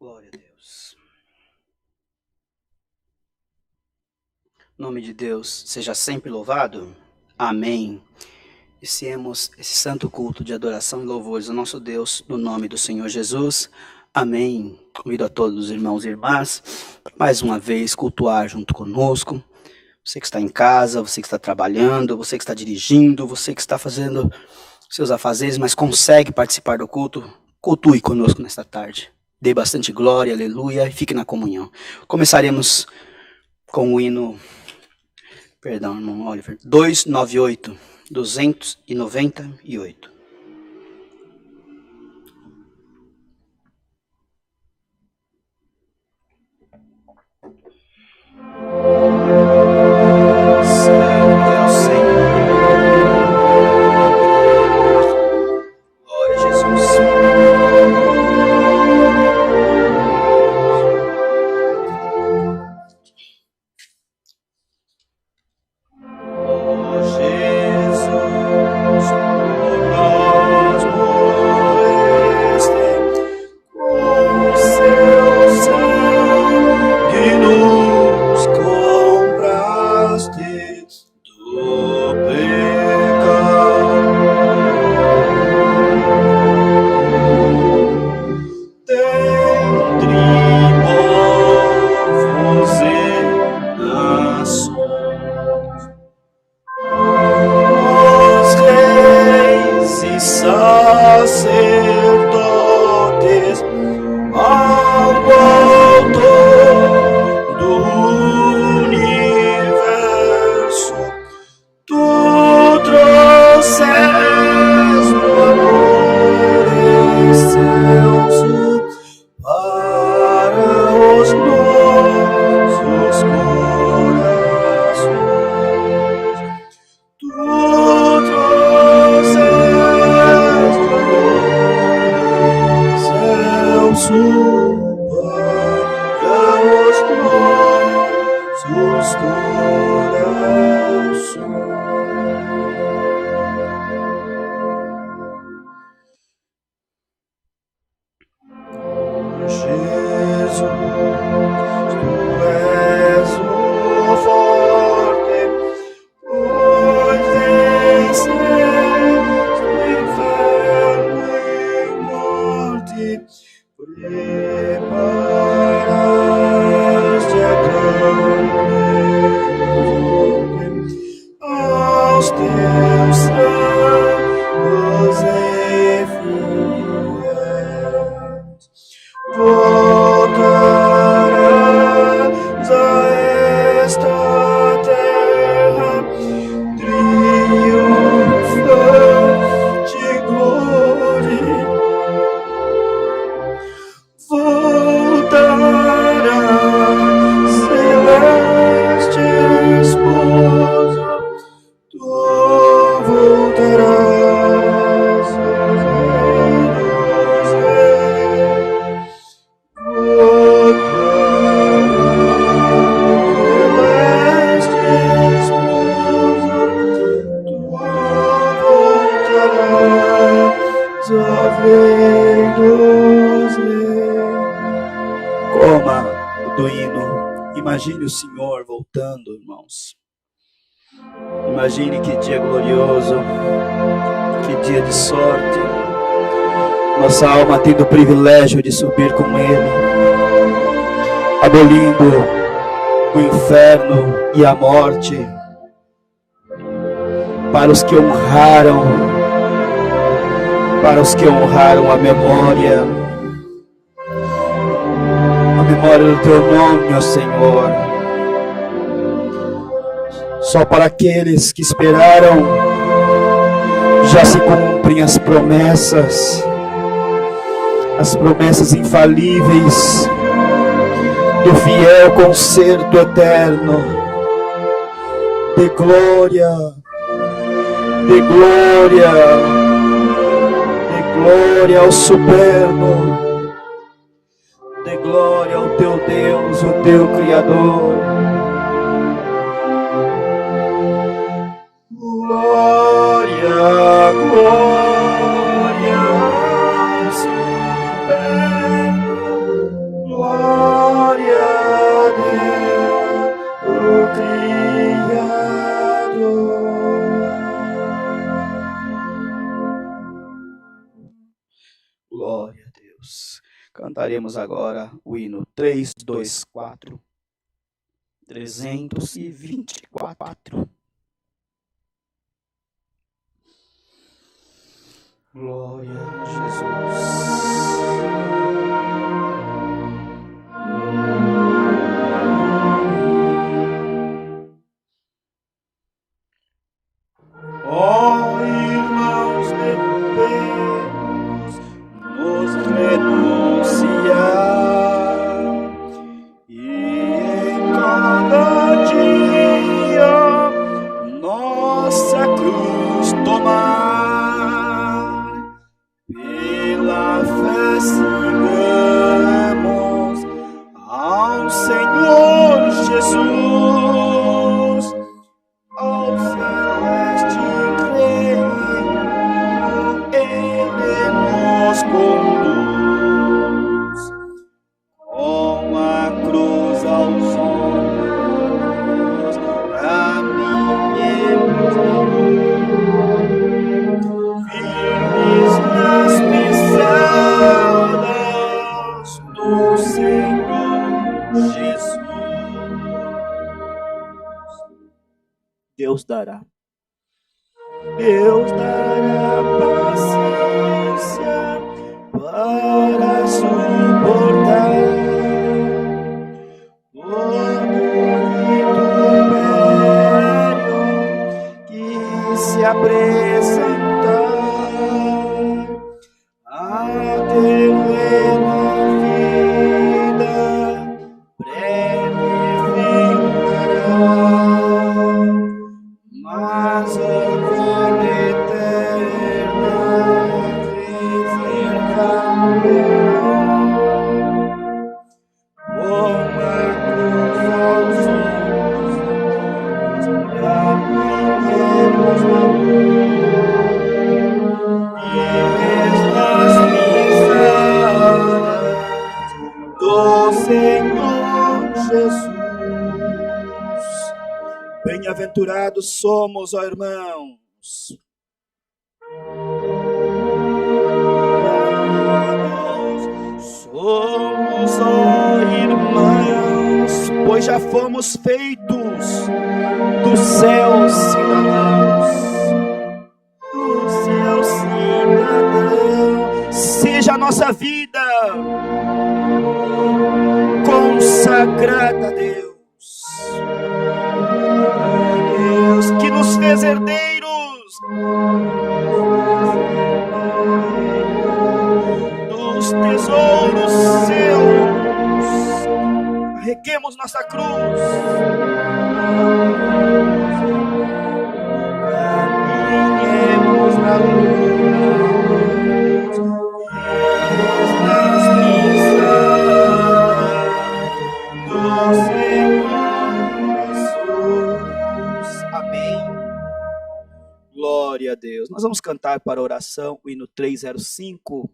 Glória a Deus. O nome de Deus seja sempre louvado. Amém. Iniciemos esse santo culto de adoração e louvores ao nosso Deus, no nome do Senhor Jesus. Amém. Convido a todos os irmãos e irmãs para mais uma vez cultuar junto conosco. Você que está em casa, você que está trabalhando, você que está dirigindo, você que está fazendo seus afazeres, mas consegue participar do culto, cultue conosco nesta tarde. Dê bastante glória, aleluia, e fique na comunhão. Começaremos com o hino, perdão, irmão Oliver, 298, 298. Imagine o Senhor voltando, irmãos. Imagine que dia glorioso, que dia de sorte. Nossa alma tendo o privilégio de subir com Ele, abolindo o inferno e a morte. Para os que honraram, a memória do Teu nome, ó Senhor. Só para aqueles que esperaram, já se cumprem as promessas infalíveis do fiel concerto eterno. De glória, de glória, de glória ao Superno. De glória ao Teu Deus, o Teu Criador. Glória, glória ao Superno. Glória a Deus. Cantaremos agora o hino 324. 324. Glória a Jesus. Ó irmãos, devemos nos renunciar e em cada dia nossa cruz tomar. Pela fé sigamos ao Senhor Jesus, ao celeste reino, Ele nos conduz, com a cruz aos ombros, caminhemos na luz, firmes nas pisadas do Senhor Jesus. Deus dará paciência para suportar todo vitupério que se apresentar. A terrena vida breve findará, mas a vida eterna reservará. Com a cruz aos ombros, caminhemos na luz, firmes nas pisadas do Senhor Jesus. Bem-aventurados somos, ó irmãos. Somos, ó irmãos, pois já fomos feitos do céu cidadãos. Do céu cidadão. Seja a nossa vida consagrada a Deus. Deus que nos fez herdeiros dos tesouros seus. Carreguemos nossa cruz. Caminhemos na luz, firmes nas pisadas do Senhor Jesus. Amém. Glória a Deus. Nós vamos cantar para a oração o hino 305.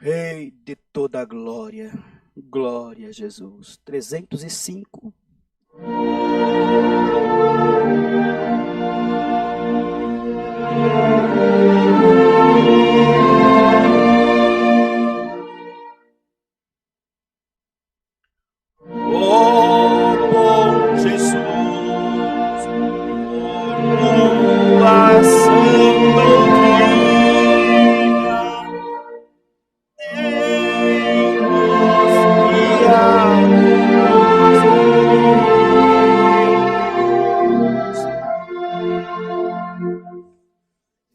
Rei de toda a glória, glória a Jesus. 305. Oh, bom Jesus, por tua sã doutrina, dei-nos guiados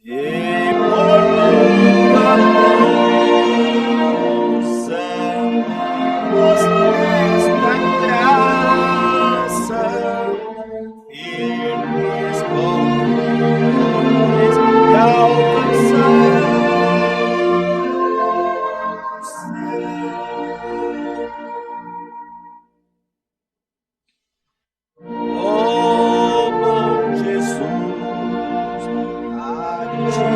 e por tua luz amamos nesta graça, firmes confiantes de alcançar o céu. Oh, bom Jesus, a ti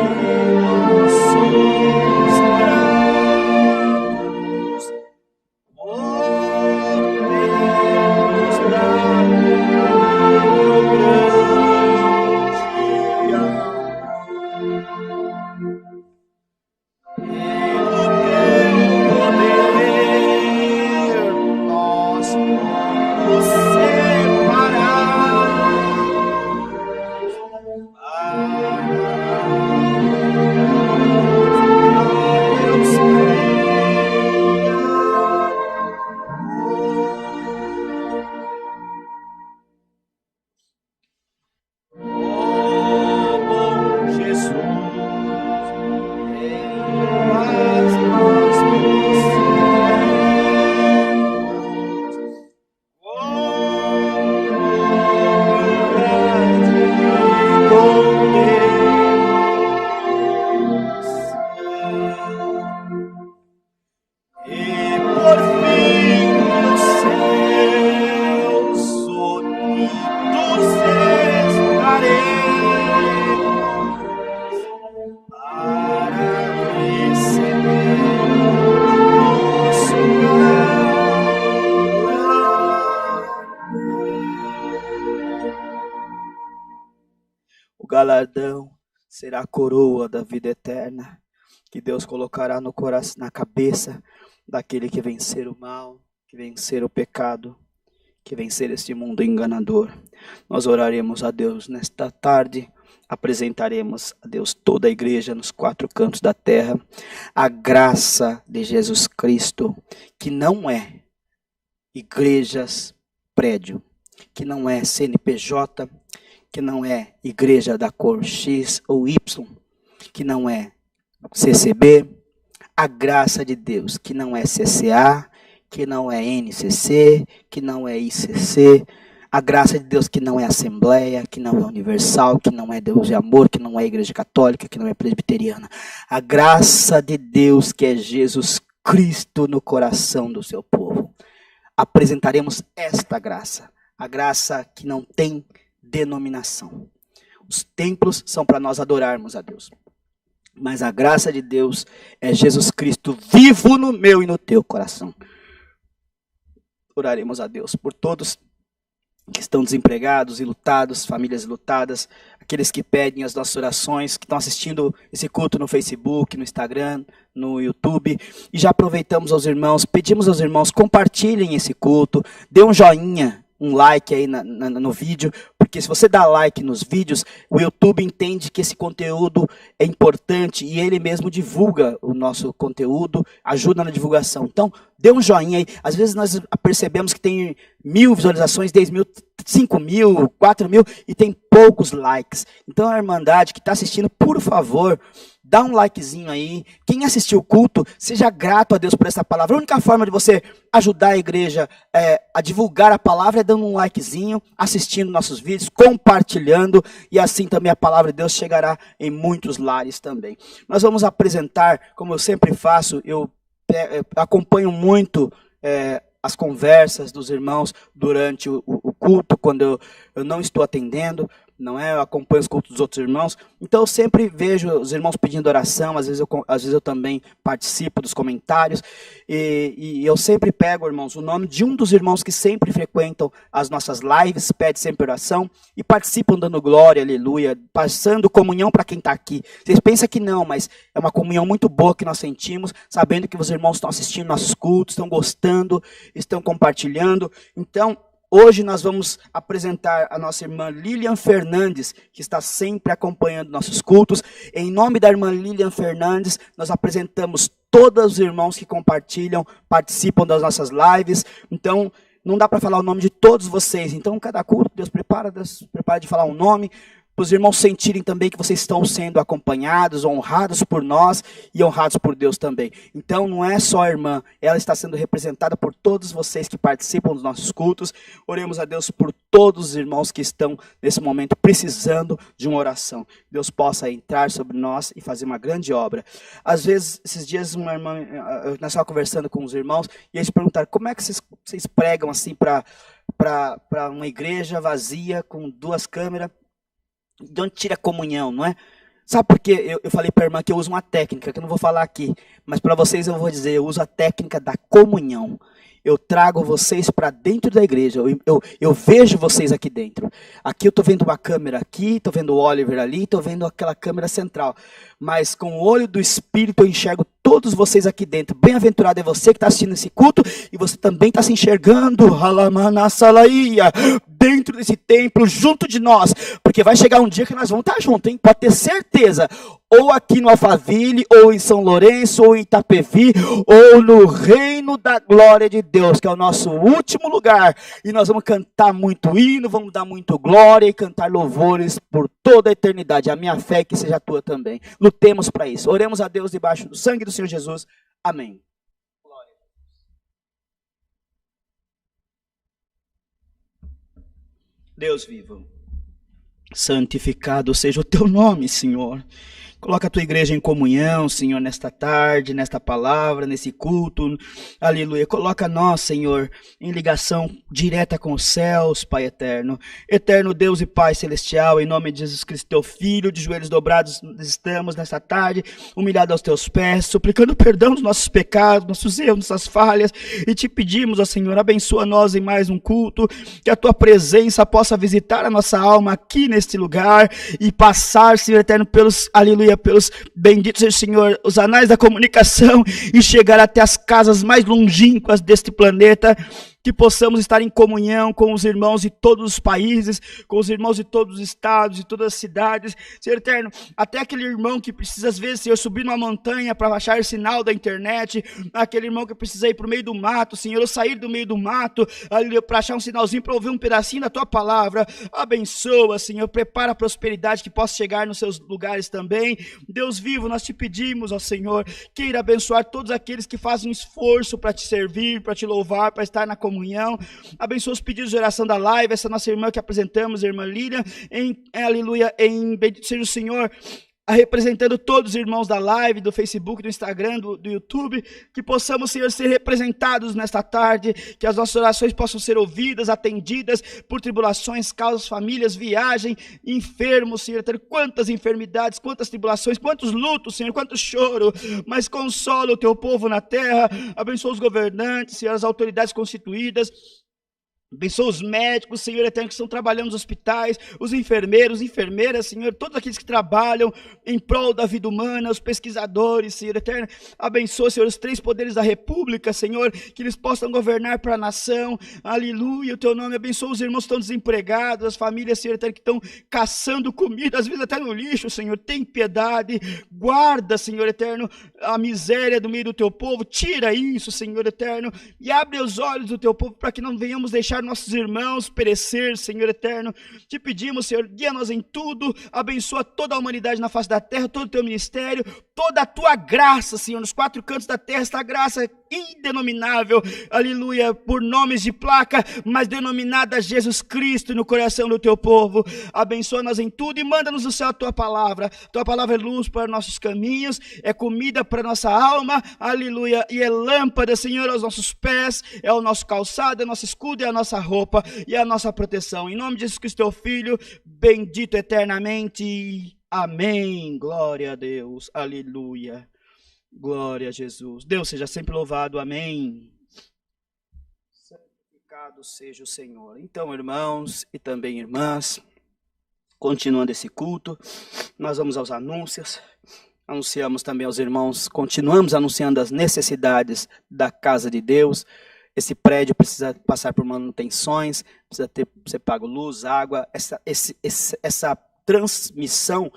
nós somos gratos por ter-nos dado teu grande amor. galardão será a coroa da vida eterna, que Deus colocará no coração, na cabeça daquele que vencer o mal, que vencer o pecado, que vencer este mundo enganador. Nós oraremos a Deus nesta tarde, apresentaremos a Deus toda a igreja nos 4 cantos da terra, a graça de Jesus Cristo, que não é igrejas prédio, que não é CNPJ, que não é igreja da cor X ou Y, que não é CCB, a graça de Deus, que não é CCA, que não é NCC, que não é ICC, a graça de Deus que não é Assembleia, que não é Universal, que não é Deus de Amor, que não é Igreja Católica, que não é Presbiteriana. A graça de Deus que é Jesus Cristo no coração do seu povo. Apresentaremos esta graça, a graça que não tem denominação. Os templos são para nós adorarmos a Deus. Mas a graça de Deus é Jesus Cristo vivo no meu e no teu coração. Oraremos a Deus por todos que estão desempregados, enlutados, famílias enlutadas, aqueles que pedem as nossas orações, que estão assistindo esse culto no Facebook, no Instagram, no YouTube. E já aproveitamos aos irmãos, pedimos aos irmãos, compartilhem esse culto, dê um joinha, um like aí no vídeo, porque se você dá like nos vídeos, o YouTube entende que esse conteúdo é importante e ele mesmo divulga o nosso conteúdo, ajuda na divulgação. Então, dê um joinha aí. Às vezes nós percebemos que tem 1.000 visualizações, 10.000, 5.000, 4.000 e tem poucos likes. Então, a Irmandade que está assistindo, por favor, dá um likezinho aí. Quem assistiu o culto, seja grato a Deus por essa palavra. A única forma de você ajudar a igreja a divulgar a palavra é dando um likezinho, assistindo nossos vídeos, compartilhando, e assim também a palavra de Deus chegará em muitos lares também. Nós vamos apresentar, como eu sempre faço, eu acompanho muito as conversas dos irmãos durante o culto, quando eu não estou atendendo, não é? Eu acompanho os cultos dos outros irmãos, então eu sempre vejo os irmãos pedindo oração, às vezes eu também participo dos comentários, e eu sempre pego, irmãos, o nome de um dos irmãos que sempre frequentam as nossas lives, pede sempre oração, e participam dando glória, aleluia, passando comunhão para quem está aqui. Vocês pensam que não, mas é uma comunhão muito boa que nós sentimos, sabendo que os irmãos estão assistindo nossos cultos, estão gostando, estão compartilhando. Então, hoje nós vamos apresentar a nossa irmã Lilian Fernandes, que está sempre acompanhando nossos cultos. Em nome da irmã Lilian Fernandes, nós apresentamos todos os irmãos que compartilham, participam das nossas lives. Então, não dá para falar o nome de todos vocês. Então, cada culto, Deus prepara de falar um nome, para os irmãos sentirem também que vocês estão sendo acompanhados, honrados por nós e honrados por Deus também. Então, não é só a irmã, ela está sendo representada por todos vocês que participam dos nossos cultos. Oremos a Deus por todos os irmãos que estão, nesse momento, precisando de uma oração. Deus possa entrar sobre nós e fazer uma grande obra. Às vezes, esses dias, uma irmã, nós estávamos conversando com os irmãos, e eles perguntaram, como é que vocês pregam assim para uma igreja vazia, com 2 câmeras, de onde tira a comunhão, não é? Sabe por que eu falei para a irmã que eu uso uma técnica, que eu não vou falar aqui, mas para vocês eu vou dizer, eu uso a técnica da comunhão. Eu trago vocês para dentro da igreja, eu vejo vocês aqui dentro. Aqui eu estou vendo uma câmera aqui, estou vendo o Oliver ali, estou vendo aquela câmera central. Mas com o olho do Espírito eu enxergo todos vocês aqui dentro. Bem-aventurado é você que está assistindo esse culto e você também está se enxergando dentro desse templo, junto de nós. Porque vai chegar um dia que nós vamos estar juntos, hein? Pode ter certeza. Ou aqui no Alphaville, ou em São Lourenço, ou em Itapevi, ou no reino da glória de Deus, que é o nosso último lugar. E nós vamos cantar muito hino, vamos dar muito glória e cantar louvores por toda a eternidade. A minha fé é que seja a tua também. Lutemos para isso. Oremos a Deus debaixo do sangue do Senhor Jesus. Amém. Deus vivo, santificado seja o teu nome, Senhor. Coloca a tua igreja em comunhão, Senhor, nesta tarde, nesta palavra, nesse culto. Aleluia. Coloca nós, Senhor, em ligação direta com os céus, Pai eterno. Eterno Deus e Pai celestial, em nome de Jesus Cristo, teu Filho, de joelhos dobrados estamos nesta tarde, humilhados aos teus pés, suplicando perdão dos nossos pecados, nossos erros, nossas falhas, e te pedimos, ó Senhor, abençoa nós em mais um culto, que a tua presença possa visitar a nossa alma aqui neste lugar, e passar, Senhor eterno, pelos, aleluia, pelos benditos seja o Senhor, os anais da comunicação, e chegar até as casas mais longínquas deste planeta, que possamos estar em comunhão com os irmãos de todos os países, com os irmãos de todos os estados, de todas as cidades, Senhor eterno, até aquele irmão que precisa às vezes, Senhor, subir numa montanha para achar sinal da internet, aquele irmão que precisa ir para o meio do mato, Senhor, ou sair do meio do mato, para achar um sinalzinho, para ouvir um pedacinho da tua palavra, abençoa, Senhor, prepara a prosperidade que possa chegar nos seus lugares também, Deus vivo, nós te pedimos, ó Senhor, queira abençoar todos aqueles que fazem um esforço para te servir, para te louvar, para estar na comunhão, abençoa os pedidos de oração da live, essa nossa irmã que apresentamos, a irmã Lília, aleluia, bendito seja o Senhor, representando todos os irmãos da live, do Facebook, do Instagram, do YouTube, que possamos, Senhor, ser representados nesta tarde, que as nossas orações possam ser ouvidas, atendidas por tribulações, causas, famílias, viagem, enfermos, Senhor, ter quantas enfermidades, quantas tribulações, quantos lutos, Senhor, quanto choro, mas consola o teu povo na terra, abençoa os governantes, Senhor, as autoridades constituídas, abençoa os médicos, Senhor eterno, que estão trabalhando nos hospitais, os enfermeiros, enfermeiras, Senhor, todos aqueles que trabalham em prol da vida humana, os pesquisadores, Senhor eterno, abençoa, Senhor, os três poderes da república, Senhor, que eles possam governar para a nação, aleluia, o teu nome, abençoa os irmãos que estão desempregados, as famílias, Senhor eterno, que estão caçando comida, às vezes até no lixo, Senhor, tem piedade, guarda, Senhor eterno, a miséria do meio do teu povo, tira isso, Senhor eterno, e abre os olhos do teu povo, para que não venhamos deixar nossos irmãos perecer, Senhor eterno, te pedimos, Senhor, guia-nos em tudo, abençoa toda a humanidade na face da terra, todo o teu ministério, toda a tua graça, Senhor, nos quatro cantos da terra, esta graça indenominável, aleluia, por nomes de placa, mas denominada Jesus Cristo no coração do teu povo, abençoa-nos em tudo e manda-nos do céu a tua palavra é luz para nossos caminhos, é comida para nossa alma, aleluia, e é lâmpada, Senhor, aos nossos pés, é o nosso calçado, é o nosso escudo, é a nossa roupa e a nossa proteção, em nome de Jesus Cristo, teu Filho, bendito eternamente, amém, glória a Deus, aleluia. Glória a Jesus. Deus seja sempre louvado. Amém. Santificado seja o Senhor. Então, irmãos e também irmãs, continuando esse culto, nós vamos aos anúncios. Anunciamos também aos irmãos, continuamos anunciando as necessidades da casa de Deus. Esse prédio precisa passar por manutenções, precisa ser pago luz, água. Essa transmissão,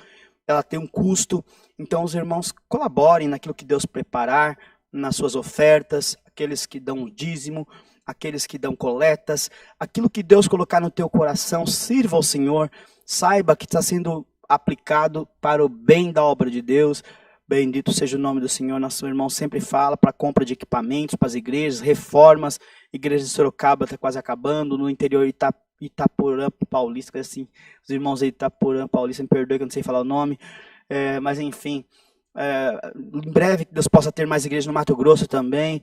ela tem um custo. Então os irmãos colaborem naquilo que Deus preparar, nas suas ofertas, aqueles que dão o dízimo, aqueles que dão coletas, aquilo que Deus colocar no teu coração, sirva ao Senhor, saiba que está sendo aplicado para o bem da obra de Deus. Bendito seja o nome do Senhor. Nosso irmão sempre fala para compra de equipamentos, para as igrejas, reformas, igreja de Sorocaba está quase acabando, no interior Itaporã Paulista, assim, os irmãos de Itaporã Paulista, me perdoe que eu não sei falar o nome, mas enfim, em breve que Deus possa ter mais igrejas no Mato Grosso também,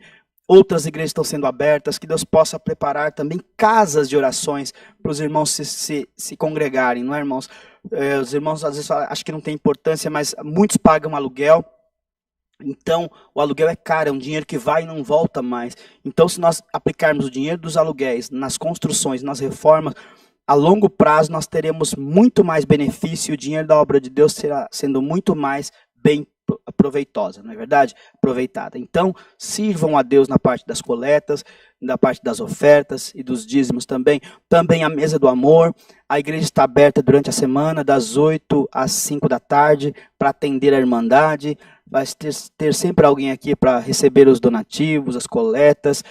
outras igrejas estão sendo abertas, que Deus possa preparar também casas de orações para os irmãos se congregarem, não é, irmãos? Os irmãos às vezes acham que não tem importância, mas muitos pagam aluguel, então o aluguel é caro, é um dinheiro que vai e não volta mais. Então se nós aplicarmos o dinheiro dos aluguéis nas construções, nas reformas, a longo prazo nós teremos muito mais benefício e o dinheiro da obra de Deus será sendo muito mais bem proveitosa, não é verdade? Aproveitada. Então, sirvam a Deus na parte das coletas, na parte das ofertas e dos dízimos também. Também a mesa do amor. A igreja está aberta durante a semana, das 8 às 5 da tarde, para atender a irmandade. Vai ter sempre alguém aqui para receber os donativos, as coletas,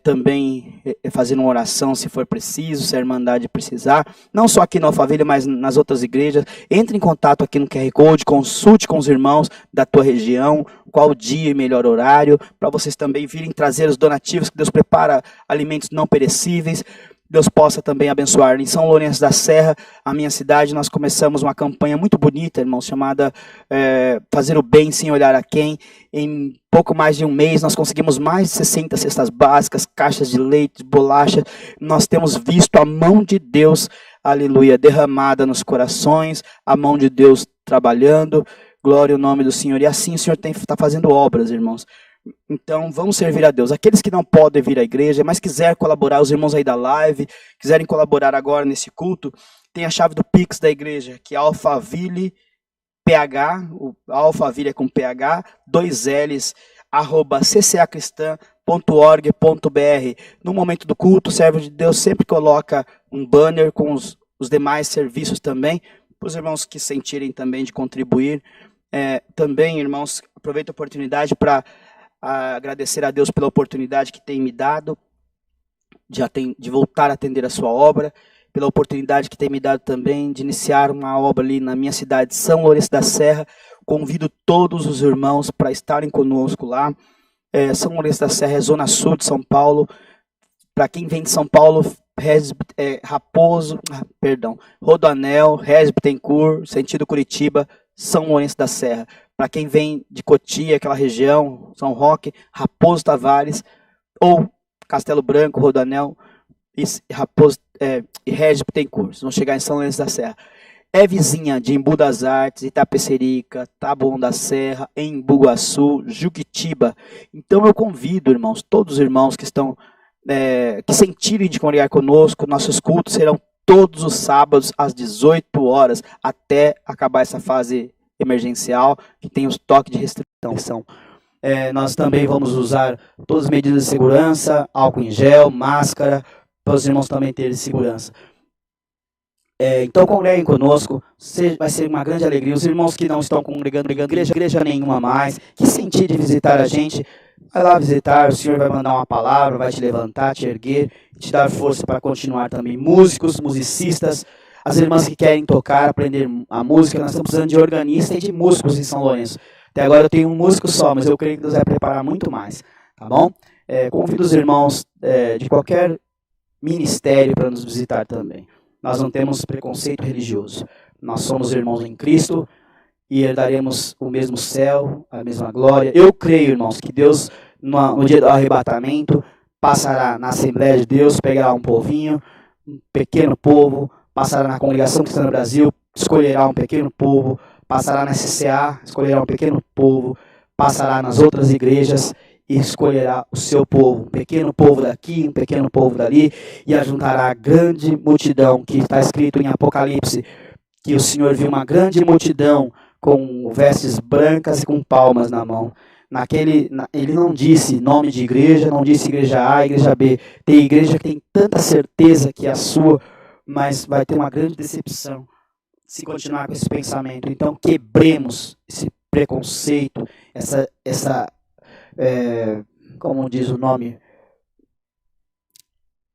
também fazendo uma oração se for preciso, se a irmandade precisar, não só aqui na Alphaville, mas nas outras igrejas. Entre em contato aqui no QR Code, consulte com os irmãos da tua região, qual o dia e melhor horário, para vocês também virem trazer os donativos, que Deus prepara alimentos não perecíveis. Deus possa também abençoar. Em São Lourenço da Serra, a minha cidade, nós começamos uma campanha muito bonita, irmãos, chamada Fazer o Bem Sem Olhar a Quem. Em pouco mais de um mês, nós conseguimos mais de 60 cestas básicas, caixas de leite, bolacha. Nós temos visto a mão de Deus, aleluia, derramada nos corações, a mão de Deus trabalhando. Glória ao nome do Senhor. E assim o Senhor está fazendo obras, irmãos. Então, vamos servir a Deus. Aqueles que não podem vir à igreja, mas quiserem colaborar, os irmãos aí da live, quiserem colaborar agora nesse culto, tem a chave do Pix da igreja, que é Alphaville PH, o Alphaville é com PH, 2 L's, @ccacristã.org.br. No momento do culto, o servo de Deus sempre coloca um banner com os demais serviços também, para os irmãos que sentirem também de contribuir. Também, irmãos, aproveito a oportunidade para agradecer a Deus pela oportunidade que tem me dado de voltar a atender a sua obra, pela oportunidade que tem me dado também de iniciar uma obra ali na minha cidade, São Lourenço da Serra. Convido todos os irmãos para estarem conosco lá. São Lourenço da Serra é zona sul de São Paulo. Para quem vem de São Paulo, Rodoanel, Regis Bittencourt, sentido Curitiba, São Lourenço da Serra. Para quem vem de Cotia, aquela região, São Roque, Raposo Tavares, ou Castelo Branco, Rodoanel e Regis Bittencourt. Vocês vão chegar em São Lourenço da Serra. É vizinha de Embu das Artes, Itapecerica, Taboão da Serra, Embu-Guaçu, Juquitiba. Então eu convido, irmãos, todos os irmãos que estão, que sentirem de congregar conosco. Nossos cultos serão todos os sábados às 18 horas, até acabar essa fase emergencial, que tem os toques de restrição. Nós também vamos usar todas as medidas de segurança, álcool em gel, máscara, para os irmãos também terem segurança. Então congreguem conosco, vai ser uma grande alegria. Os irmãos que não estão congregando igreja nenhuma mais, que sentir de visitar a gente, vai lá visitar, o Senhor vai mandar uma palavra, vai te levantar, te erguer, te dar força para continuar também. Músicos, musicistas, as irmãs que querem tocar, aprender a música, nós estamos precisando de organista e de músicos em São Lourenço. Até agora eu tenho um músico só, mas eu creio que Deus vai preparar muito mais, tá bom? Convido os irmãos de qualquer ministério para nos visitar também. Nós não temos preconceito religioso. Nós somos irmãos em Cristo e herdaremos o mesmo céu, a mesma glória. Eu creio, irmãos, que Deus, no dia do arrebatamento, passará na Assembleia de Deus, pegará um povinho, um pequeno povo, passará na Congregação Cristã no Brasil, escolherá um pequeno povo, passará na SCA, escolherá um pequeno povo, passará nas outras igrejas e escolherá o seu povo, um pequeno povo daqui, um pequeno povo dali, e ajuntará a grande multidão, que está escrito em Apocalipse, que o Senhor viu uma grande multidão com vestes brancas e com palmas na mão. Ele não disse nome de igreja, não disse igreja A, igreja B. Tem igreja que tem tanta certeza que é a sua, mas vai ter uma grande decepção se continuar com esse pensamento. Então quebremos esse preconceito, como diz o nome,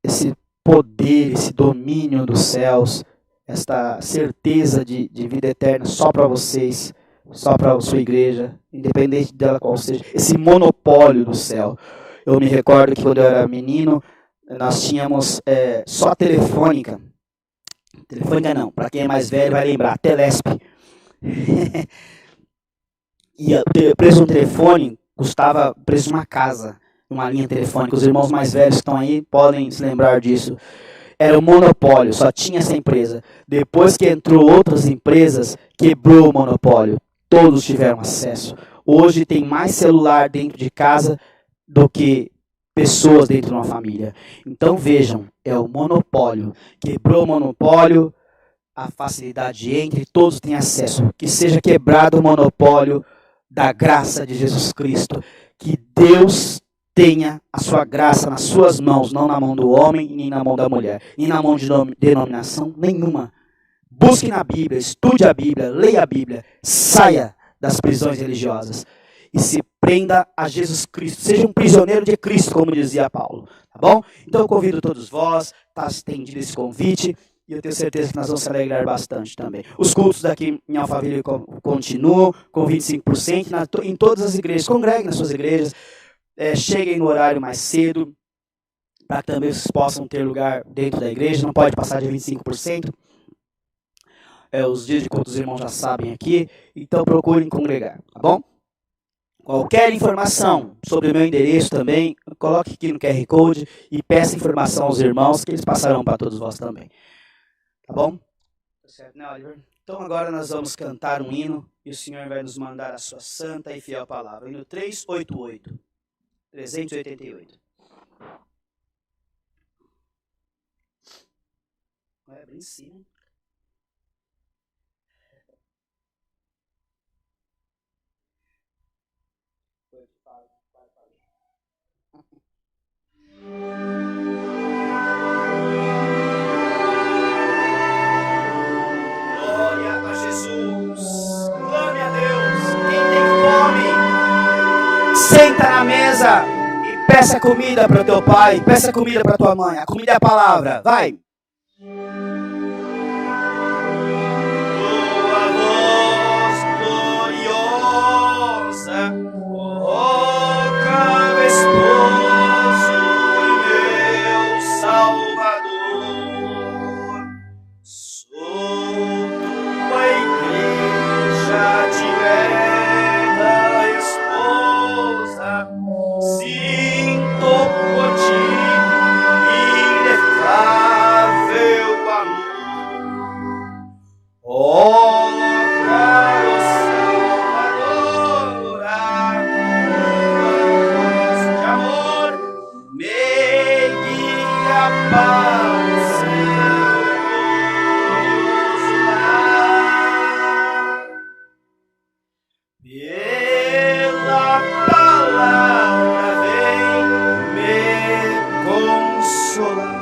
esse poder, esse domínio dos céus, esta certeza de vida eterna só para vocês, só para a sua igreja, independente dela qual seja, esse monopólio do céu. Eu me recordo que quando eu era menino, nós tínhamos só telefônica. Telefônica não, para quem é mais velho vai lembrar, Telesp. E o preço de um telefone custava o preço de uma casa, uma linha telefônica. Os irmãos mais velhos que estão aí podem se lembrar disso. Era um monopólio, só tinha essa empresa. Depois que entrou outras empresas, quebrou o monopólio. Todos tiveram acesso. Hoje tem mais celular dentro de casa do que pessoas dentro de uma família. Então vejam, é o monopólio. Quebrou o monopólio, a facilidade entra e todos têm acesso. Que seja quebrado o monopólio da graça de Jesus Cristo. Que Deus tenha a sua graça nas suas mãos, não na mão do homem, nem na mão da mulher, nem na mão de denominação nenhuma. Busque na Bíblia, estude a Bíblia, leia a Bíblia, saia das prisões religiosas e se prenda a Jesus Cristo. Seja um prisioneiro de Cristo, como dizia Paulo, tá bom? Então eu convido todos vós, está estendido esse convite e eu tenho certeza que nós vamos se alegrar bastante também. Os cultos daqui em Alphaville continuam com 25% em todas as igrejas. Congreguem nas suas igrejas, cheguem no horário mais cedo, para que também vocês possam ter lugar dentro da igreja. Não pode passar de 25%. Os dias de culto os irmãos já sabem aqui, então procurem congregar, tá bom? Qualquer informação sobre o meu endereço também, coloque aqui no QR Code e peça informação aos irmãos que eles passarão para todos vós também. Tá bom? Tá certo, né, Oliver? Então agora nós vamos cantar um hino e o Senhor vai nos mandar a sua santa e fiel palavra. Hino 388. 388. Vai abrir em cima. Glória a Jesus. Clame a Deus. Quem tem fome, senta na mesa e peça comida para o teu pai, peça comida para tua mãe. A comida é a palavra. Vai. Tua voz gloriosa, caro esposo e meu Salvador. Sou tua igreja direta, esposa, sinto por ti inefável amor. Oh, caro Salvador, a tua voz de amor me guia para o céu glorioso lar. Pela palavra vem me consolar.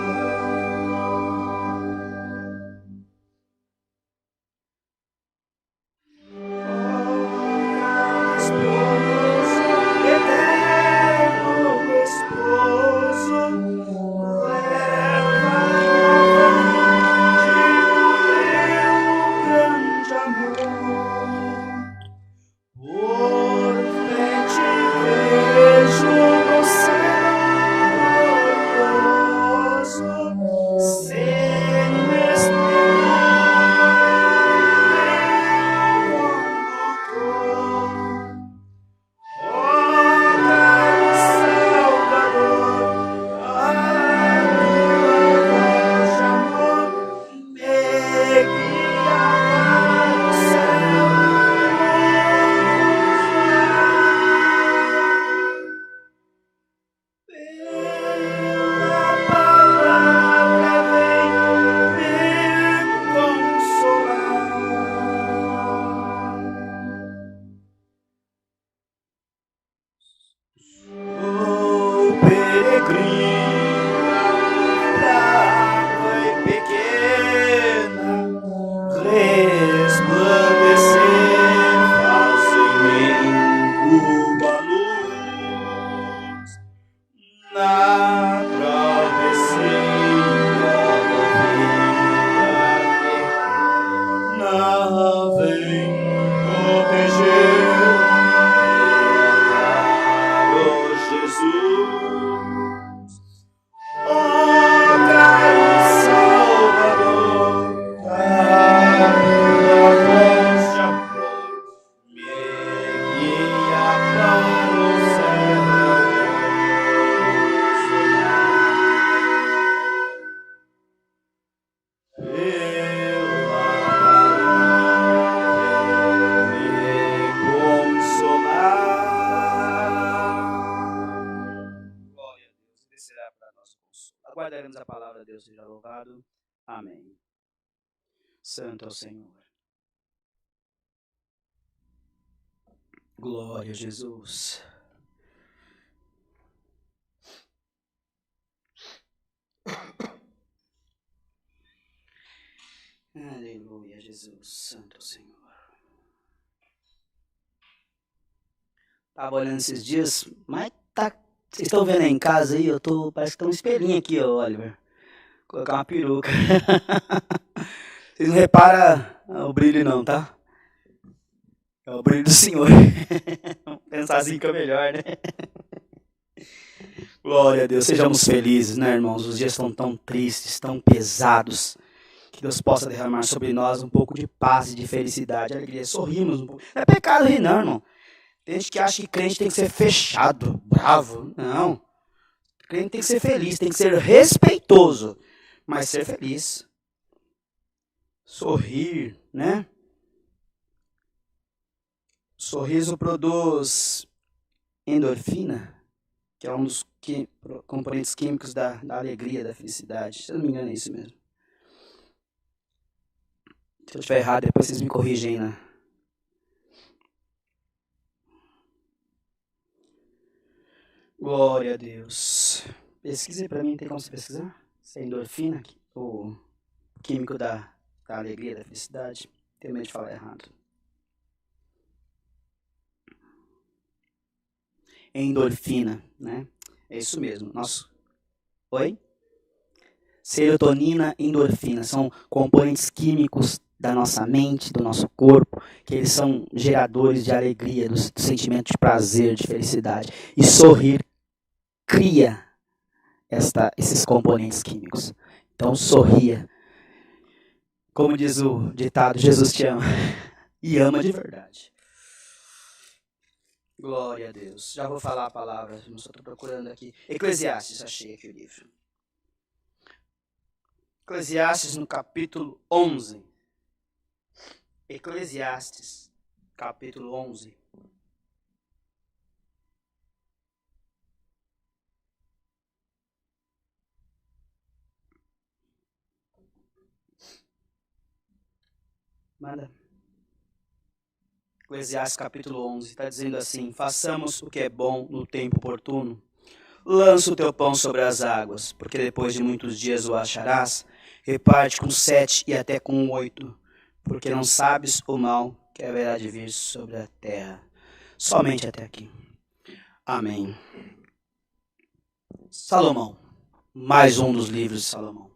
Aguardaremos a palavra de Deus, seja louvado. Amém. Santo é o Senhor. Glória a Jesus. Aleluia, Jesus. Santo é o Senhor. Tava olhando esses dias, mas tá. Vocês estão vendo aí em casa aí? Parece que tem um espelhinho aqui, ó, Oliver. Vou colocar uma peruca. Vocês não reparam o brilho não, tá? É o brilho do Senhor. Vamos pensar assim que é melhor, né? Glória a Deus, sejamos felizes, né, irmãos? Os dias estão tão tristes, tão pesados. Que Deus possa derramar sobre nós um pouco de paz, de felicidade, alegria. Sorrimos um pouco. Não é pecado rir, não, irmão. Tem gente que acha que crente tem que ser fechado, bravo. Não. Crente tem que ser feliz, tem que ser respeitoso, mas ser feliz. Sorrir, né? Sorriso produz endorfina, que é um dos componentes químicos da alegria, da felicidade. Se eu não me engano, é isso mesmo. Se eu estiver errado, depois vocês me corrigem, né? Glória a Deus. Pesquise para mim, tem como você pesquisar? Se é endorfina, o químico da alegria, da felicidade. Tenho medo de falar errado. Endorfina, né? É isso mesmo. Oi? Serotonina, endorfina. São componentes químicos da nossa mente, do nosso corpo, que eles são geradores de alegria, do sentimento de prazer, de felicidade. E sorrir cria esses componentes químicos. Então, sorria. Como diz o ditado, Jesus te ama. E ama de verdade. Glória a Deus. Já vou falar a palavra, não só estou procurando aqui. Eclesiastes, achei aqui o livro. Eclesiastes no capítulo 11. Eclesiastes, capítulo 11. Manda. Eclesiastes capítulo 11 está dizendo assim: façamos o que é bom no tempo oportuno. Lança o teu pão sobre as águas, porque depois de muitos dias o acharás. Reparte com 7 e até com 8, porque não sabes o mal que haverá de vir sobre a terra. Somente até aqui. Amém. Salomão, mais um dos livros de Salomão.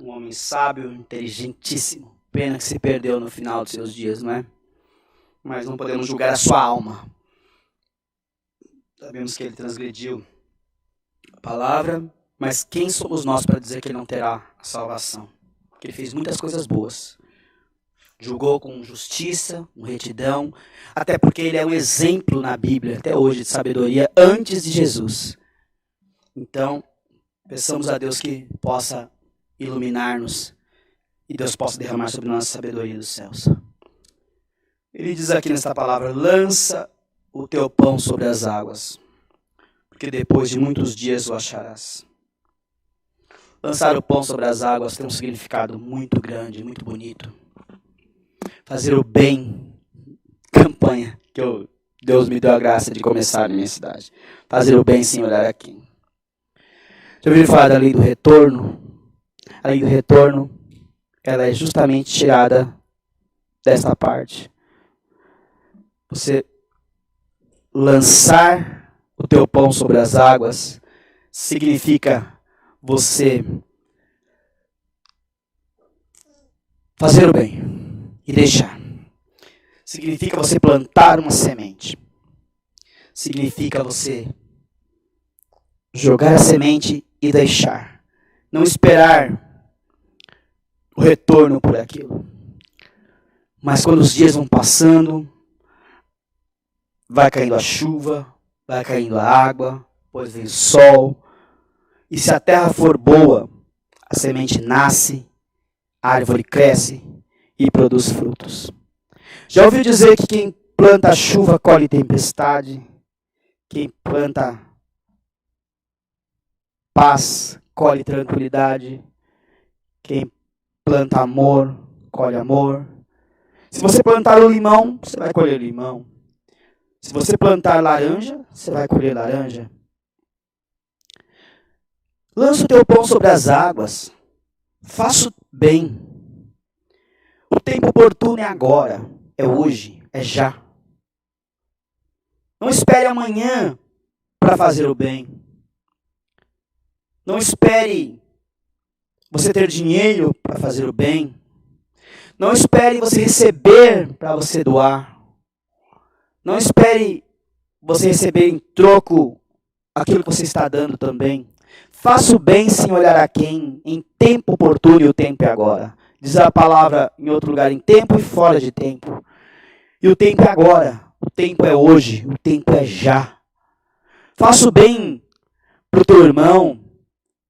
Um homem sábio, inteligentíssimo. Pena que se perdeu no final dos seus dias, não é? Mas não podemos julgar a sua alma. Sabemos que ele transgrediu a palavra, mas quem somos nós para dizer que ele não terá a salvação? Porque ele fez muitas coisas boas. Julgou com justiça, com retidão, até porque ele é um exemplo na Bíblia, até hoje, de sabedoria antes de Jesus. Então, peçamos a Deus que possa iluminar-nos e Deus possa derramar sobre nós a sabedoria dos céus. Ele diz aqui nesta palavra: lança o teu pão sobre as águas, porque depois de muitos dias o acharás. Lançar o pão sobre as águas tem um significado muito grande, muito bonito. Fazer o bem, campanha, que Deus me deu a graça de começar na minha cidade. Fazer o bem sem olhar a quem. Já ouviram falar da lei do retorno? A lei do retorno, ela é justamente tirada desta parte. Você lançar o teu pão sobre as águas significa você fazer o bem e deixar. Significa você plantar uma semente. Significa você jogar a semente e deixar. Não esperar o retorno por aquilo. Mas quando os dias vão passando, vai caindo a chuva, vai caindo a água, depois vem o sol. E se a terra for boa, a semente nasce, a árvore cresce e produz frutos. Já ouviu dizer que quem planta chuva colhe tempestade? Quem planta paz colhe tranquilidade? Quem planta amor colhe amor? Se você plantar o limão, você vai colher limão. Se você plantar laranja, você vai colher laranja. Lança o teu pão sobre as águas. Faça o bem. O tempo oportuno é agora, é hoje, é já. Não espere amanhã para fazer o bem. Não espere você ter dinheiro para fazer o bem. Não espere você receber para você doar. Não espere você receber em troco aquilo que você está dando também. Faça o bem sem olhar a quem, em tempo oportuno, e o tempo é agora. Diz a palavra em outro lugar, em tempo e fora de tempo. E o tempo é agora, o tempo é hoje, o tempo é já. Faça o bem para o teu irmão,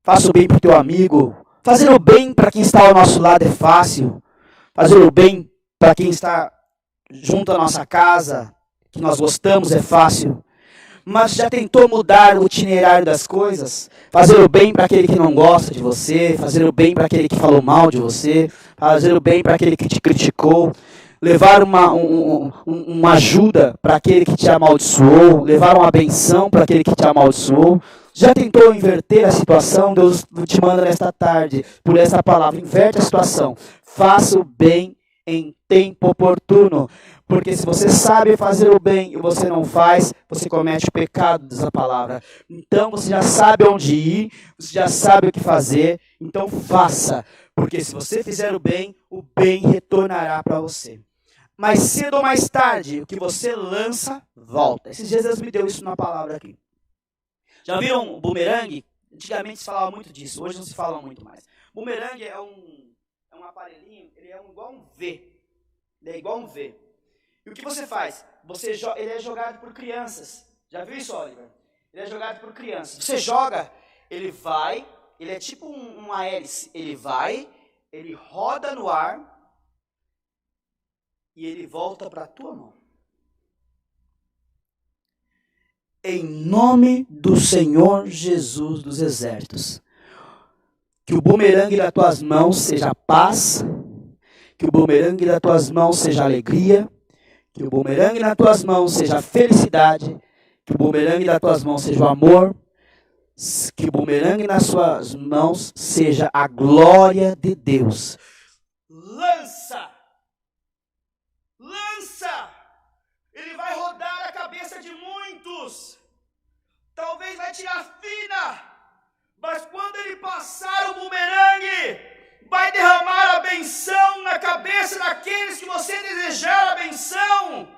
faça o bem para o teu amigo. Fazer o bem para quem está ao nosso lado é fácil. Fazer o bem para quem está junto à nossa casa, que nós gostamos, é fácil. Mas já tentou mudar o itinerário das coisas? Fazer o bem para aquele que não gosta de você, fazer o bem para aquele que falou mal de você, fazer o bem para aquele que te criticou, levar uma ajuda para aquele que te amaldiçoou, levar uma benção para aquele que te amaldiçoou. Já tentou inverter a situação? Deus te manda nesta tarde, por essa palavra, inverte a situação. Faça o bem em tempo oportuno. Porque se você sabe fazer o bem e você não faz, você comete o pecado dessa palavra. Então você já sabe onde ir, você já sabe o que fazer, então faça. Porque se você fizer o bem retornará para você. Mais cedo ou mais tarde, o que você lança, volta. Esses dias Deus me deu isso numa palavra aqui. Já viram o bumerangue? Antigamente se falava muito disso, hoje não se fala muito mais. Bumerangue é um aparelhinho, ele é igual um V. Ele é igual um V. E o que você faz? Ele é jogado por crianças. Já viu isso, Oliver? Ele é jogado por crianças. Você joga, ele vai, ele é tipo uma hélice. Ele vai, ele roda no ar e ele volta para a tua mão. Em nome do Senhor Jesus dos Exércitos, que o bumerangue das tuas mãos seja paz, que o bumerangue das tuas mãos seja alegria, que o bumerangue nas tuas mãos seja felicidade, que o bumerangue nas tuas mãos seja o amor, que o bumerangue nas suas mãos seja a glória de Deus. Lança! Lança! Ele vai rodar a cabeça de muitos. Talvez vai tirar fina, mas quando ele passar o bumerangue, vai derramar a benção na cabeça daqueles que você desejar a benção.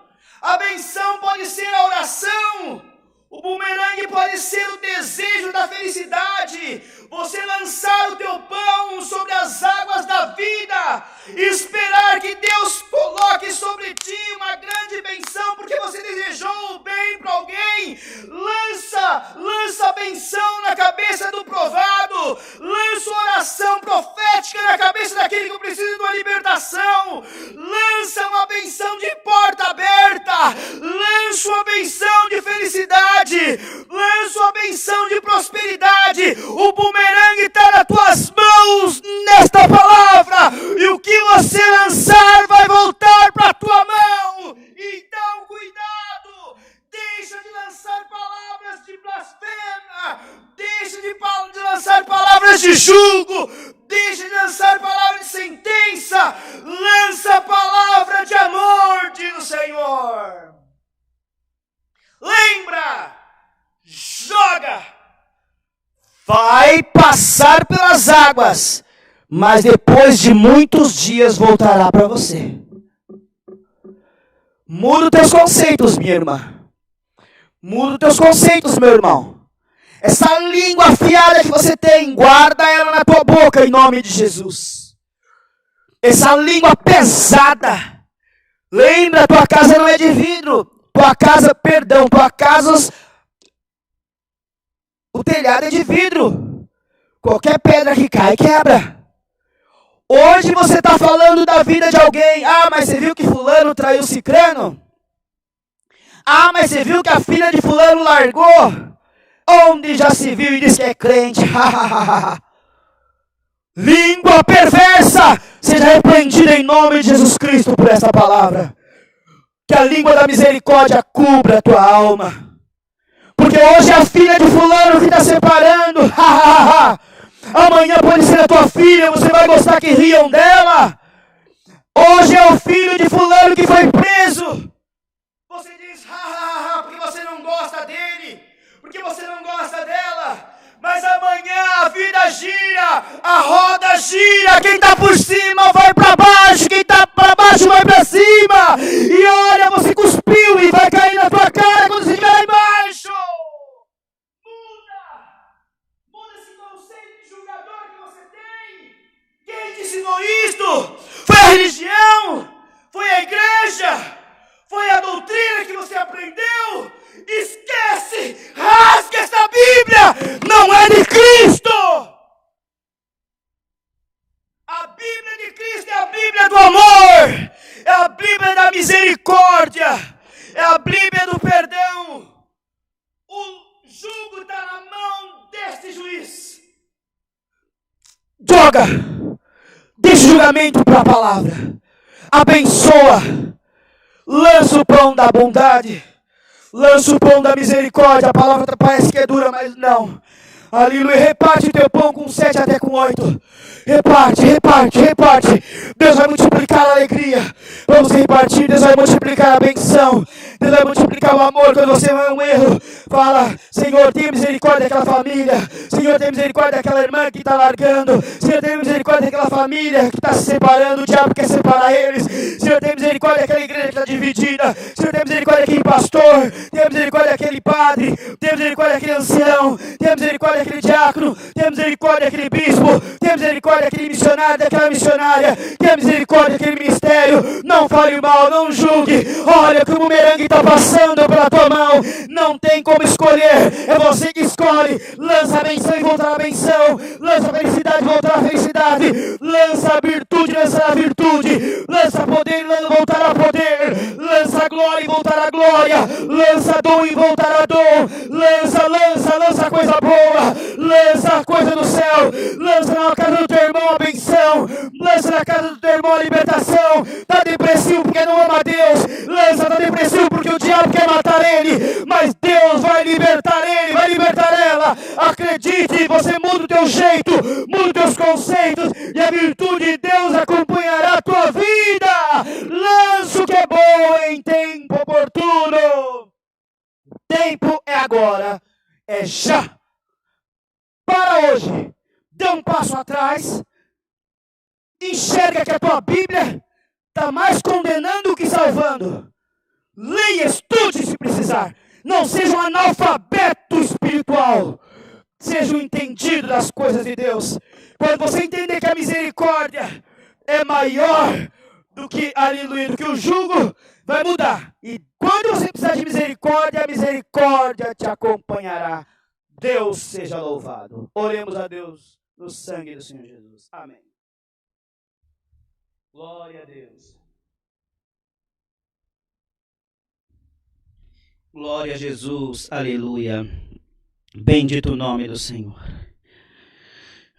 A benção pode ser a oração. O bumerangue pode ser o desejo da felicidade. Você lançar o teu pão sobre as águas da vida. E esperar que Deus coloque sobre ti uma grande benção, porque você desejou o bem para alguém. Lança a benção na cabeça do provado. Lança oração profética na cabeça daquele que precisa de uma libertação. Lança uma benção de porta aberta. Lança uma benção de felicidade. Lança uma benção de prosperidade. O bumerangue está nas tuas mãos nesta palavra. E o que você lançar vai voltar para a tua mão. Então cuidado. Deixa de lançar palavras de blasfêmia. Deixa de lançar palavras de julgo. Deixa de lançar palavras de sentença. Lança a palavra de amor, diz o Senhor. Lembra, joga, vai passar pelas águas, mas depois de muitos dias voltará para você. Muda os teus conceitos, minha irmã. Muda os teus conceitos, meu irmão. Essa língua afiada que você tem, guarda ela na tua boca em nome de Jesus. Essa língua pesada. Lembra, tua casa não é de vidro. Tua casa, o telhado é de vidro. Qualquer pedra que cai, quebra. Hoje você está falando da vida de alguém. Ah, mas você viu que fulano traiu cicrano? Ah, mas você viu que a filha de fulano largou? Onde já se viu e diz que é crente? Língua perversa, seja repreendida em nome de Jesus Cristo por essa palavra. Que a língua da misericórdia cubra a tua alma. Porque hoje é a filha de fulano que está separando. Amanhã pode ser a tua filha, você vai gostar que riam dela. Hoje é o filho de fulano que foi preso. Você diz, porque você não gosta dele, porque você não gosta dela. Mas amanhã a vida gira, a roda gira, quem está por cima vai para baixo, quem está para baixo vai para cima. E olha, você cuspiu e vai cair na tua cara quando você estiver lá embaixo. joga desse julgamento para a palavra. Abençoa. Lança o pão da bondade. Lança o pão da misericórdia. A palavra parece que é dura, mas não. Aleluia. Reparte o teu pão com 7 até com 8. Reparte, reparte, reparte. Deus vai multiplicar a alegria. Vamos repartir. Deus vai multiplicar a benção. Deus vai multiplicar o amor. Quando você vai um erro, fala: Senhor, tenha misericórdia daquela família. Senhor, tenha misericórdia daquela irmã que está largando. Senhor, tenha misericórdia daquela família que está se separando. O diabo quer separar eles. Senhor, tenha misericórdia daquela igreja que está dividida. Senhor, tenha misericórdia daquele pastor. Tenha misericórdia daquele padre. Tenha misericórdia daquele ancião. Tenha misericórdia daquele diácono. Tenha misericórdia daquele bispo. Tenha misericórdia daquele missionário, daquela missionária. Tenha misericórdia daquele ministério. Não fale mal, não julgue. Olha que o bumerangue está passando pela tua mão. Não tem como escolher. É você que escolhe. Lança a benção e voltará a benção. Lança a felicidade e voltará a felicidade. Lança a virtude e lançará a virtude. Lança poder e voltará a poder. Lança glória e voltará a glória. Lança dom e voltará a dom. Lança, lança, lança coisa boa. Lança a coisa do céu. Lança na casa do teu irmão a benção. Lança na casa do teu irmão a libertação. Tá depressivo porque não ama Deus. Lança, tá depressivo porque o diabo quer matar ele. Mas Deus vai libertar ele, vai libertar ela. Acredite, você muda o teu jeito, muda os teus conceitos e a virtude de Deus acompanhará a tua vida. Lança o que é bom em tempo oportuno. O tempo é agora, é já. Para hoje, dê um passo atrás. Enxerga que a tua Bíblia está mais condenando que salvando. Leia, estude se precisar. Não seja um analfabeto espiritual. Seja um entendido das coisas de Deus. Quando você entender que a misericórdia é maior do que, aleluia, do que o jugo, vai mudar. E quando você precisar de misericórdia, a misericórdia te acompanhará. Deus seja louvado. Oremos a Deus no sangue do Senhor Jesus. Amém. Glória a Deus. Glória a Jesus, aleluia. Bendito o nome do Senhor.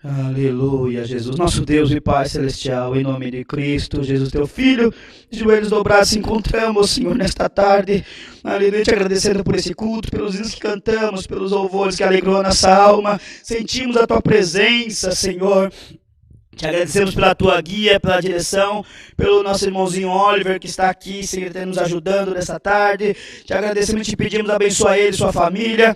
Aleluia, Jesus, nosso Deus e Pai Celestial, em nome de Cristo, Jesus, teu Filho, de joelhos dobrados, se encontramos, Senhor, nesta tarde, aleluia, te agradecendo por esse culto, pelos hinos que cantamos, pelos louvores que alegrou a nossa alma, sentimos a tua presença, Senhor. Te agradecemos pela tua guia, pela direção, pelo nosso irmãozinho Oliver que está aqui, Senhor, nos ajudando nessa tarde. Te agradecemos e te pedimos, abençoa ele e sua família.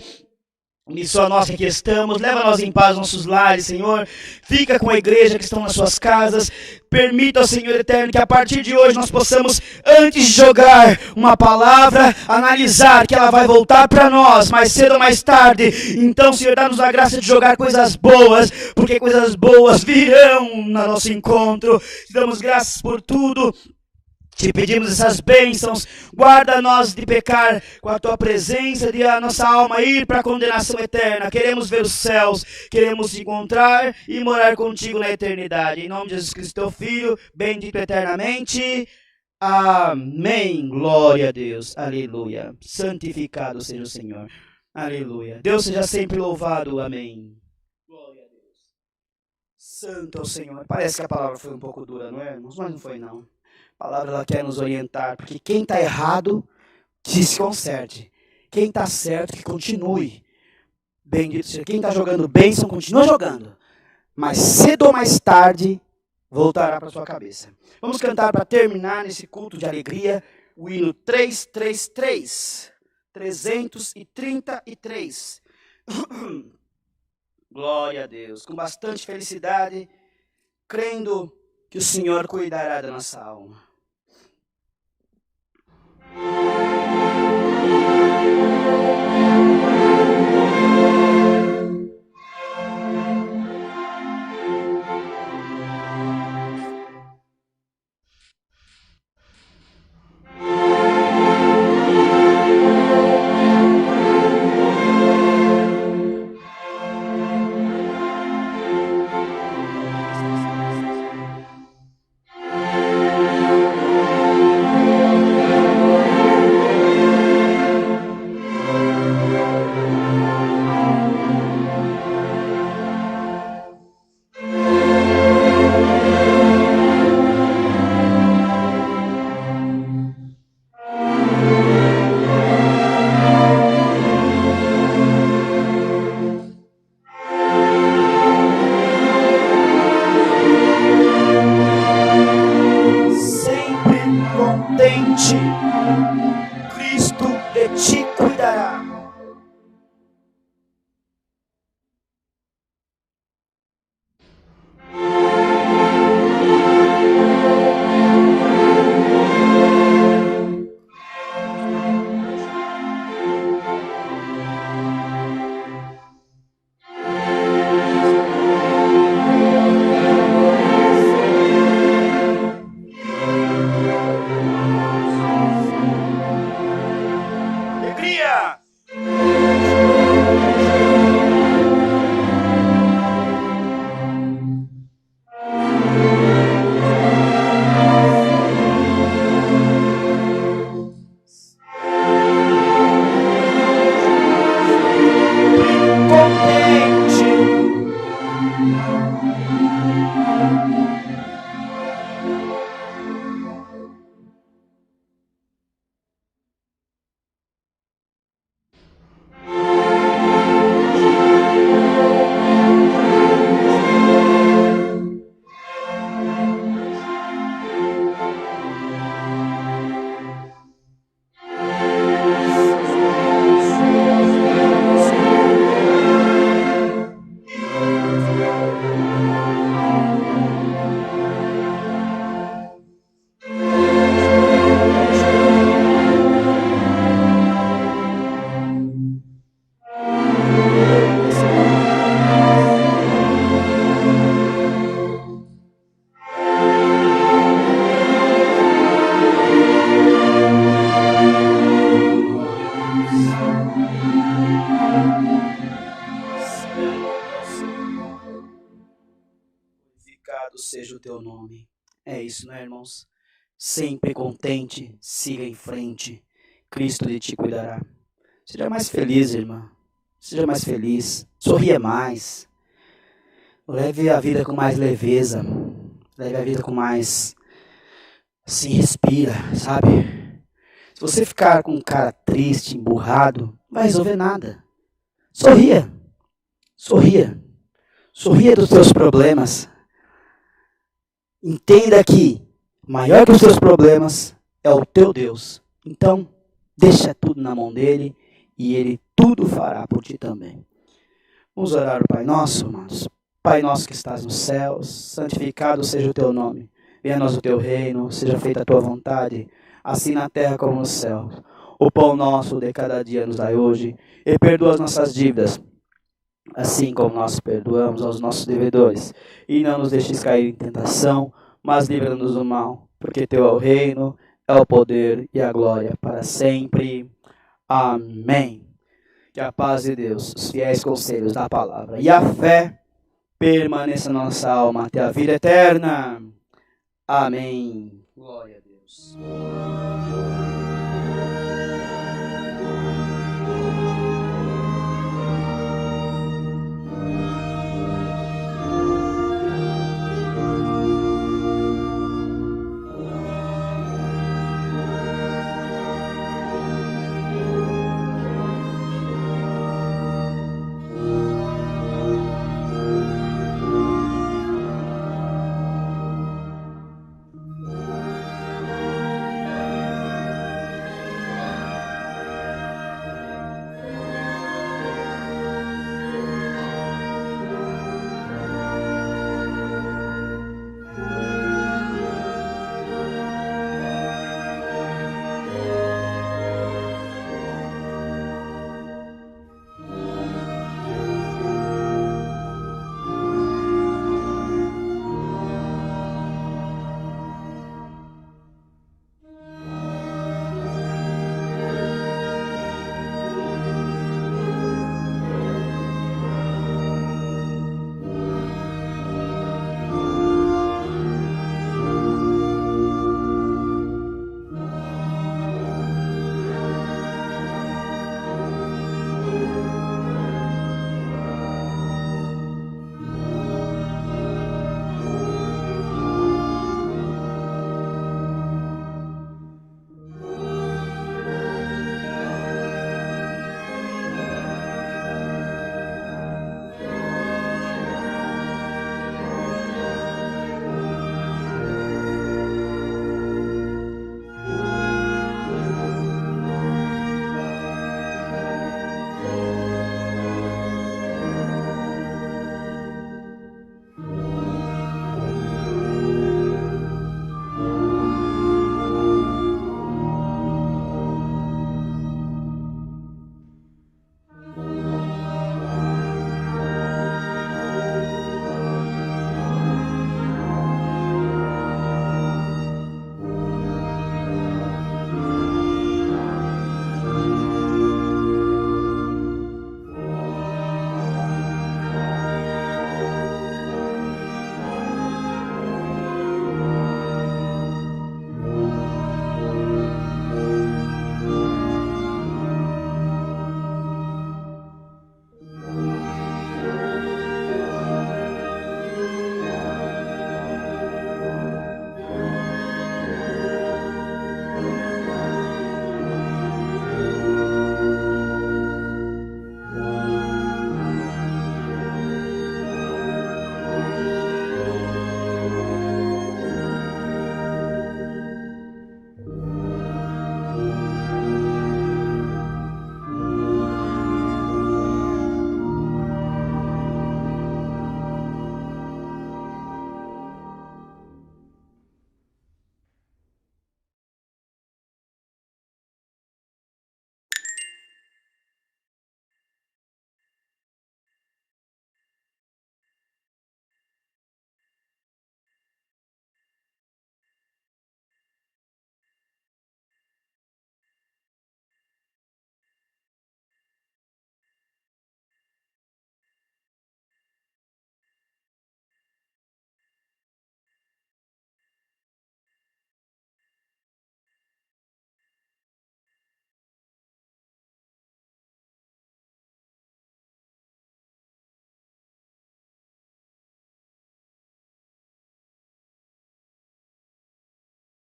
E só nós que aqui estamos, leva nós em paz nossos lares, Senhor. Fica com a igreja que estão nas suas casas. Permita, Senhor eterno, que a partir de hoje nós possamos, antes de jogar uma palavra, analisar que ela vai voltar para nós, mais cedo ou mais tarde. Então, Senhor, dá-nos a graça de jogar coisas boas, porque coisas boas virão no nosso encontro. Te damos graças por tudo. Te pedimos essas bênçãos, guarda-nós de pecar com a tua presença, de a nossa alma ir para a condenação eterna. Queremos ver os céus, queremos te encontrar e morar contigo na eternidade. Em nome de Jesus Cristo, teu Filho, bendito eternamente. Amém. Glória a Deus. Aleluia. Santificado seja o Senhor. Aleluia. Deus seja sempre louvado. Amém. Glória a Deus. Santo é o Senhor. Parece que a palavra foi um pouco dura, não é, irmãos? Mas não foi, não. A palavra ela quer nos orientar, porque quem está errado, que se conserte. Quem está certo, que continue. Bendito seja. Quem está jogando bênção, continua jogando. Mas cedo ou mais tarde, voltará para sua cabeça. Vamos cantar para terminar nesse culto de alegria, o hino 333. 333. Glória a Deus. Com bastante felicidade, crendo que o Senhor cuidará da nossa alma. de ti cuidará. Alegria! Glorificado seja o teu nome. É isso, né, irmãos? Sempre contente, siga em frente. Cristo de ti cuidará. Seja mais feliz, irmã. Seja mais feliz. Sorria mais. Leve a vida com mais leveza. Leve a vida com mais... Assim, respira, sabe? Se você ficar com um cara triste, emburrado, não vai resolver nada. Sorria. Sorria. Sorria dos teus problemas. Entenda que maior que os teus problemas é o teu Deus. Então, deixa tudo na mão dele e ele tudo fará por ti também. Vamos orar o Pai Nosso, amados. Pai nosso que estás nos céus, santificado seja o teu nome. Venha a nós o teu reino, seja feita a tua vontade, assim na terra como no céu. O pão nosso de cada dia nos dai hoje, e perdoa as nossas dívidas, assim como nós perdoamos aos nossos devedores. E não nos deixes cair em tentação, mas livra-nos do mal, porque teu é o reino, é o poder e a glória para sempre. Amém. Que a paz de Deus, os fiéis conselhos da palavra e a fé permaneça na nossa alma até a vida eterna. Amém. Glória a Deus.